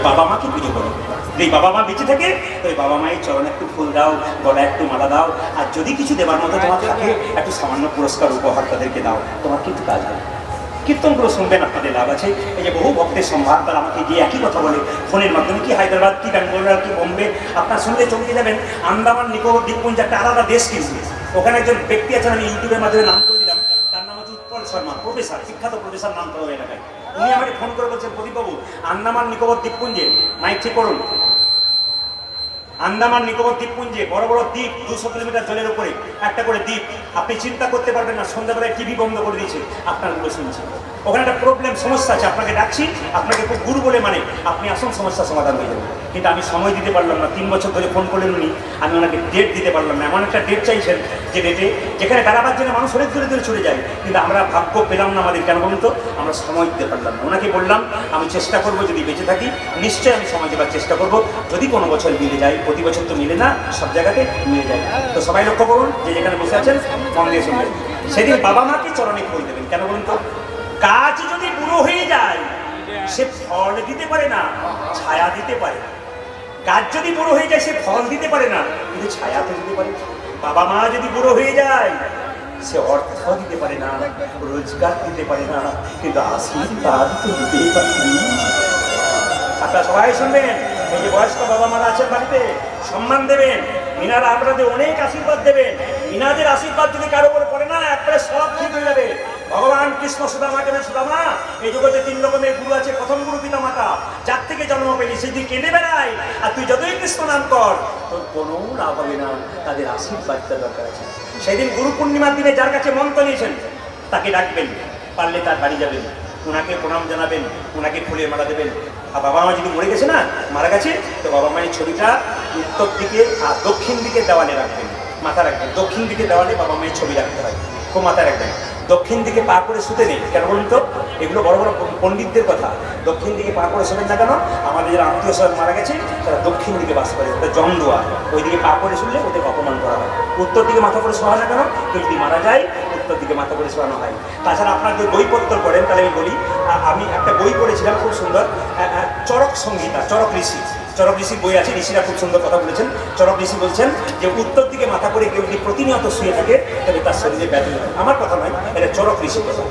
বাবা মাকে পুজো করো। এই বাবা মা বেঁচে থাকে ওই বাবা মায়ের চরণে একটু ফুল দাও, গলায় একটু মালা দাও, আর যদি কিছু দেবার মতো তোমার থাকে একটু সামান্য পুরস্কার উপহার তাদেরকে দাও, তোমার কিন্তু কাজ হবে। কীর্তনগুলো শুনবেন, আপনাদের লাভ আছে। এই যে বহু ভক্তের সম্ভার, তারা আমাকে গিয়ে একই কথা বলে ফোনের মাধ্যমে, কি হায়দ্রাবাদ, কি ব্যাঙ্গালোর, কি বোম্বে, আপনার শুনলে চমকে যাবেন। আন্দামান নিকোবর দ্বীপপুঞ্জ একটা আলাদা দেশ, কিন্তু ওখানে একজন ব্যক্তি আছেন, আমি ইউটিউবের মাধ্যমে নাম করে দিলাম, তার নাম হচ্ছে উৎপল শর্মা, প্রফেসর, বিখ্যাত প্রফেসর, নাম করা এলাকায়। উনি আমাকে ফোন করে বলছেন, প্রদীপবাবু, আন্দামান নিকোবর দ্বীপপুঞ্জে, মাইক চেক করুন, আন্দামান নিকোবর দ্বীপপুঞ্জে বড় বড় দ্বীপ, 200 কিলোমিটার জলের উপরে একটা করে দ্বীপ, আপনি চিন্তা করতে পারবেন না, সন্ধ্যাবেলায় টিভি বন্ধ করে দিয়েছে, আপনারগুলো শুনছি। ওখানে একটা প্রবলেম, সমস্যা আছে, আপনাকে ডাকছি, আপনাকে খুব গুরু বলে মানে, আপনি আসুন, সমস্যার সমাধান হয়ে যাবে। কিন্তু আমি সময় দিতে পারলাম না, 3 বছর ধরে ফোন করলেন উনি, আমি ওনাকে ডেট দিতে পারলাম না। এমন একটা ডেট চাইছেন যে ডেটে, যেখানে বেড়াবার জন্য মানুষ অনেক দূরে দূরে চলে যায়, কিন্তু আমরা ভাগ্য পেলাম না আমাদের, কেন বলুন তো, আমরা সময় দিতে পারলাম না। ওনাকে বললাম আমি চেষ্টা করবো, যদি বেঁচে থাকি নিশ্চয়ই আমি সময় দেওয়ার চেষ্টা করবো, যদি কোনো বছর মিলে যায়, প্রতি বছর তো মিলে না, সব জায়গাতে মিলে যায়। তো সবাই লক্ষ্য করুন, যে যেখানে বসে আছেন মন দিয়ে শুনবেন, সেদিন বাবা মাকে চরণে ফুল দেবেন। কেন বলুন তো, গাছ যদি বুড়ো হয়ে যায় সে ফল দিতে পারে না, ছায়া দিতে পারে। গাছ যদি বুড়ো হয়ে যায় সে ফল দিতে পারে না, কিন্তু ছায়া তো দিতে পারে। বাবা মা যদি বুড়ো হয়ে যায় সে অর্থ দিতে পারে না, রোজগার দিতে পারে না, কিন্তু আশীর্বাদ তো দিতেই পারে। আপনারা সবাই শুনবেন, এই যে বয়স্ক বাবা মারা আছেন বাড়িতে, সম্মান দেবেন, ইনারা আপনাদের অনেক আশীর্বাদ দেবেন। ইনাদের আশীর্বাদ যদি কারো উপরে পড়ে না, একবারে সব ঠিক হয়ে যাবে। ভগবান কৃষ্ণ সুদামাকে, সুদামা, এই জগতে 3 রকমের গুরু আছে। প্রথম গুরু পিতা মাতা, যার থেকে জন্ম পেলি সে তুই কেঁদে বেড়ায়, আর তুই যতই কৃষ্ণ নাম কর তোর কোনো লাভ হবে না, তাদের আশীর্বাদটা দরকার আছে। সেদিন গুরু পূর্ণিমার দিনে যার কাছে মন্ত্র নিয়েছেন তাকে ডাকবেন, পারলে তার বাড়ি যাবেন, ওনাকে প্রণাম জানাবেন, ওনাকে ফুলের মালা দেবেন। আর বাবা মা যদি মরে গেছে না, মারা গেছে, তো বাবা মায়ের ছবিটা উত্তর দিকে আর দক্ষিণ দিকে দেওয়ালে রাখবেন, মাথা রাখবেন। দক্ষিণ দিকে দেওয়ালে বাবা মায়ের ছবি রাখতে হয়, খুব মাথা রাখবেন। দক্ষিণ দিকে পা করে শুতে নেই, কেন বলুন তো, এগুলো বড় বড় পণ্ডিতদের কথা। দক্ষিণ দিকে পা করে শোবেন না কেন, আমাদের যারা আত্মীয় স্বজন মারা গেছে তারা দক্ষিণ দিকে বাস করে, ওটা জমদুয়া, ওই দিকে পা করে শুনলে ওদের অপমান করা হয়। উত্তর দিকে মাথা করে শোয়া না কেন, কেউ যদি মারা যায় উত্তর দিকে মাথা করে শোয়ানো হয়। তাছাড়া আপনার যদি বইপত্র পড়েন, তাহলে আমি বলি, আমি একটা বই পড়েছিলাম খুব সুন্দর, চরক সংহিতা, চরক ঋষি, চরক ঋষির বই আছে, ঋষিরা খুব সুন্দর কথা বলেছেন। চরক ঋষি বলছেন যে উত্তর দিকে মাথা করে কেউ যদি প্রতিনিয়ত শুয়ে থাকে তবে তার শরীরে ব্যাধি হয়। আমার কথা নয়, এটা চরক ঋষির কথা।